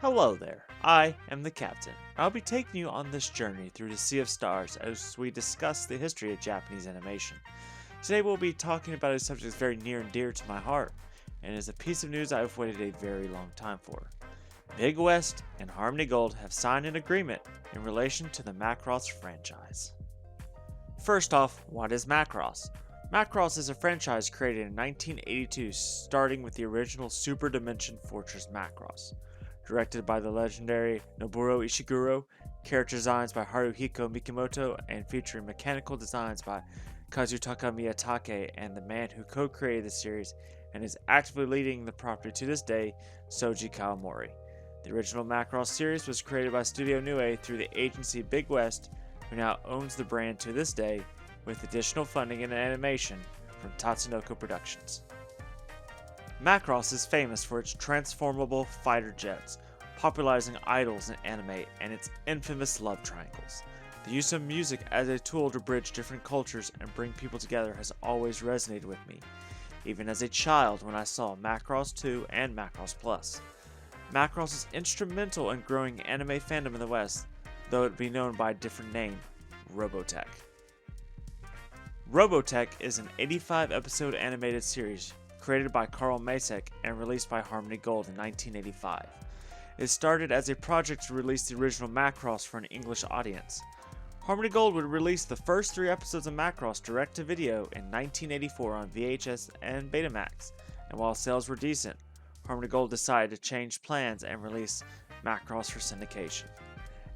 Hello there, I am the Captain. I'll be taking you on this journey through the Sea of Stars as we discuss the history of Japanese animation. Today we'll be talking about a subject that's very near and dear to my heart, and is a piece of news I've waited a very long time for. Big West and Harmony Gold have signed an agreement in relation to the Macross franchise. First off, what is Macross? Macross is a franchise created in 1982 starting with the original Super Dimension Fortress Macross. Directed by the legendary Nobuo Ishiguro, character designs by Haruhiko Mikimoto, and featuring mechanical designs by Kazutaka Miyatake and the man who co-created the series and is actively leading the property to this day, Soji Kawamori. The original Macross series was created by Studio Nue through the agency Big West, who now owns the brand to this day, with additional funding and animation from Tatsunoko Productions. Macross is famous for its transformable fighter jets, popularizing idols in anime, and its infamous love triangles. The use of music as a tool to bridge different cultures and bring people together has always resonated with me, even as a child when I saw Macross 2 and Macross Plus. Macross is instrumental in growing anime fandom in the West, though it be known by a different name, Robotech. Robotech is an 85-episode animated series created by Carl Macek and released by Harmony Gold in 1985. It started as a project to release the original Macross for an English audience. Harmony Gold would release the first 3 episodes of Macross direct-to-video in 1984 on VHS and Betamax, and while sales were decent, Harmony Gold decided to change plans and release Macross for syndication.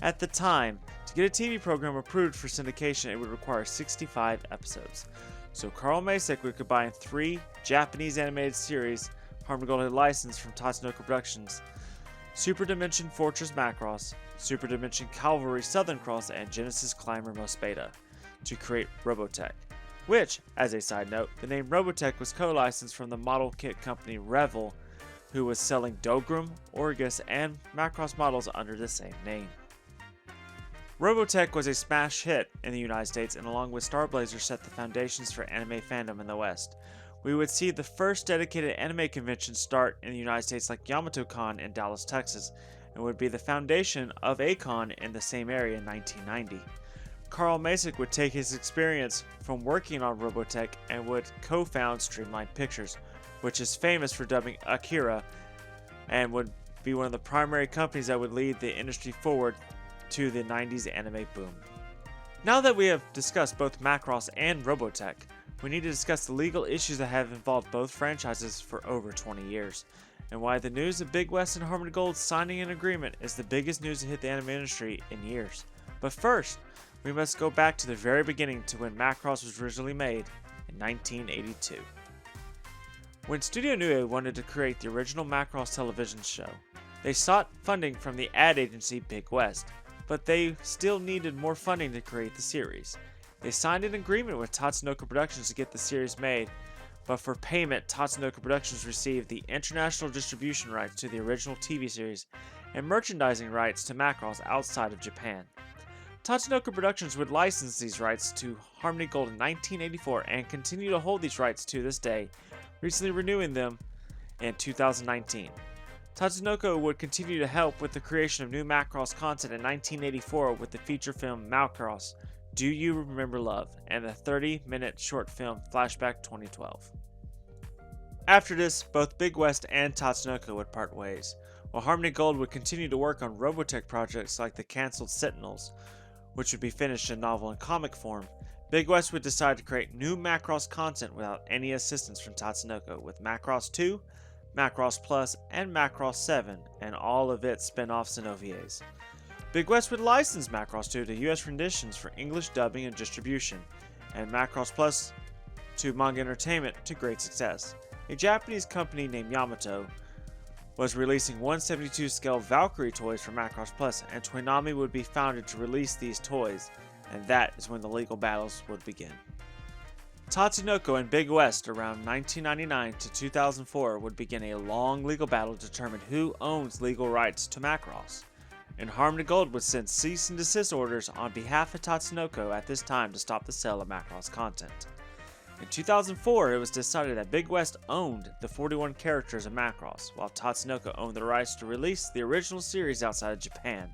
At the time, to get a TV program approved for syndication, it would require 65 episodes. So Carl Macek would combine 3 Japanese animated series Harmony Gold had licensed from Tatsunoko Productions: Super Dimension Fortress Macross, Super Dimension Cavalry Southern Cross, and Genesis Climber Most Beta, to create Robotech, which, as a side note, the name Robotech was co-licensed from the model kit company Revell, who was selling Dogram, Orgus, and Macross models under the same name. Robotech was a smash hit in the United States, and along with Star Blazer set the foundations for anime fandom in the West. We would see the first dedicated anime convention start in the United States like YamatoCon in Dallas, Texas, and would be the foundation of A-Kon in the same area in 1990. Carl Macek would take his experience from working on Robotech and would co-found Streamline Pictures, which is famous for dubbing Akira, and would be one of the primary companies that would lead the industry forward to the 90s anime boom. Now that we have discussed both Macross and Robotech, we need to discuss the legal issues that have involved both franchises for over 20 years, and why the news of Big West and Harmony Gold signing an agreement is the biggest news to hit the anime industry in years. But first, we must go back to the very beginning to when Macross was originally made in 1982. When Studio Nue wanted to create the original Macross television show, they sought funding from the ad agency Big West, but they still needed more funding to create the series. They signed an agreement with Tatsunoko Productions to get the series made, but for payment, Tatsunoko Productions received the international distribution rights to the original TV series and merchandising rights to Macross outside of Japan. Tatsunoko Productions would license these rights to Harmony Gold in 1984 and continue to hold these rights to this day, recently renewing them in 2019. Tatsunoko would continue to help with the creation of new Macross content in 1984 with the feature film Macross: Do You Remember Love, and the 30-minute short film Flashback 2012. After this, both Big West and Tatsunoko would part ways, while Harmony Gold would continue to work on Robotech projects like the cancelled Sentinels, which would be finished in novel and comic form. Big West would decide to create new Macross content without any assistance from Tatsunoko, with Macross 2, Macross Plus, and Macross 7, and all of its spin-offs and OVAs. Big West would license Macross 2 to US renditions for English dubbing and distribution, and Macross Plus to Manga Entertainment to great success. A Japanese company named Yamato was releasing 1/72 scale Valkyrie toys for Macross Plus, and Toonami would be founded to release these toys, and that is when the legal battles would begin. Tatsunoko and Big West around 1999 to 2004 would begin a long legal battle to determine who owns legal rights to Macross, and Harmony Gold would send cease and desist orders on behalf of Tatsunoko at this time to stop the sale of Macross content. In 2004, it was decided that Big West owned the 41 characters of Macross, while Tatsunoko owned the rights to release the original series outside of Japan.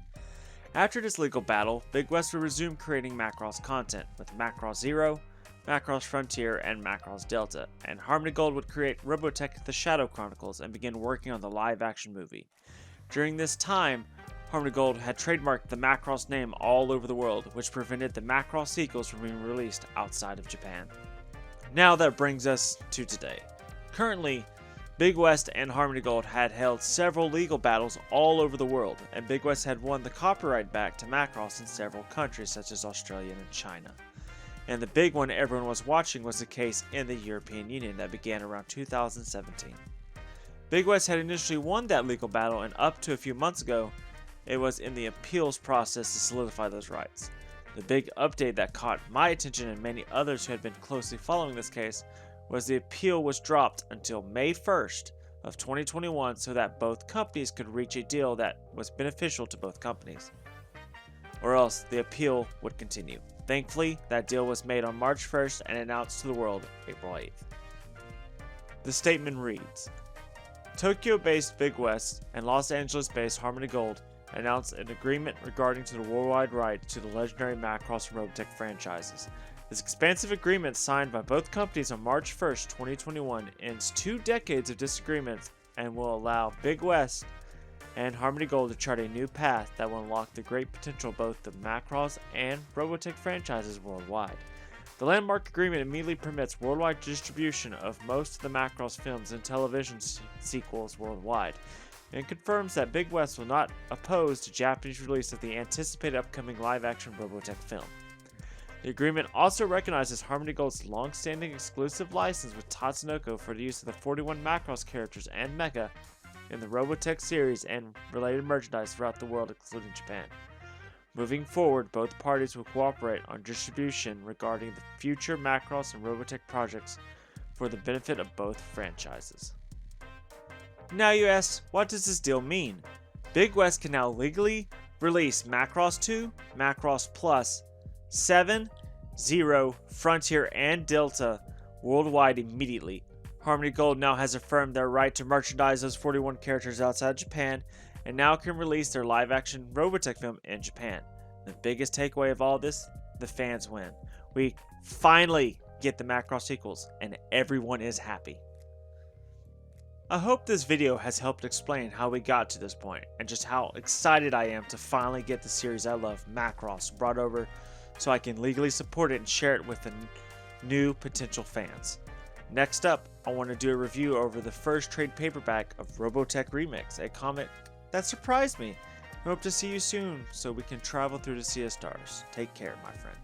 After this legal battle, Big West would resume creating Macross content, with Macross Zero, Macross Frontier, and Macross Delta, and Harmony Gold would create Robotech The Shadow Chronicles and begin working on the live-action movie. During this time, Harmony Gold had trademarked the Macross name all over the world, which prevented the Macross sequels from being released outside of Japan. Now that brings us to today. Currently, Big West and Harmony Gold had held several legal battles all over the world, and Big West had won the copyright back to Macross in several countries such as Australia and China. And the big one everyone was watching was the case in the European Union that began around 2017. Big West had initially won that legal battle, and up to a few months ago, it was in the appeals process to solidify those rights. The big update that caught my attention and many others who had been closely following this case was the appeal was dropped until May 1st of 2021 so that both companies could reach a deal that was beneficial to both companies. Or else the appeal would continue. Thankfully, that deal was made on March 1st and announced to the world April 8th. The statement reads, Tokyo-based Big West and Los Angeles-based Harmony Gold announced an agreement regarding to the worldwide rights to the legendary Macross and Robotech franchises. This expansive agreement signed by both companies on March 1st, 2021 ends 2 decades of disagreements and will allow Big West and Harmony Gold to chart a new path that will unlock the great potential of both the Macross and Robotech franchises worldwide. The landmark agreement immediately permits worldwide distribution of most of the Macross films and television sequels worldwide, and confirms that Big West will not oppose the Japanese release of the anticipated upcoming live-action Robotech film. The agreement also recognizes Harmony Gold's long-standing exclusive license with Tatsunoko for the use of the 41 Macross characters and mecha in the Robotech series and related merchandise throughout the world, including Japan. Moving forward, both parties will cooperate on distribution regarding the future Macross and Robotech projects for the benefit of both franchises. Now you ask, what does this deal mean? Big West can now legally release Macross 2, Macross Plus, 7, 0, Frontier, and Delta worldwide immediately. Harmony Gold now has affirmed their right to merchandise those 41 characters outside Japan, and now can release their live-action Robotech film in Japan. The biggest takeaway of all this, the fans win. We finally get the Macross sequels, and everyone is happy. I hope this video has helped explain how we got to this point, and just how excited I am to finally get the series I love, Macross, brought over so I can legally support it and share it with the new potential fans. Next up, I want to do a review over the first trade paperback of Robotech Remix, a comic that surprised me. I hope to see you soon so we can travel through the sea of stars. Take care, my friend.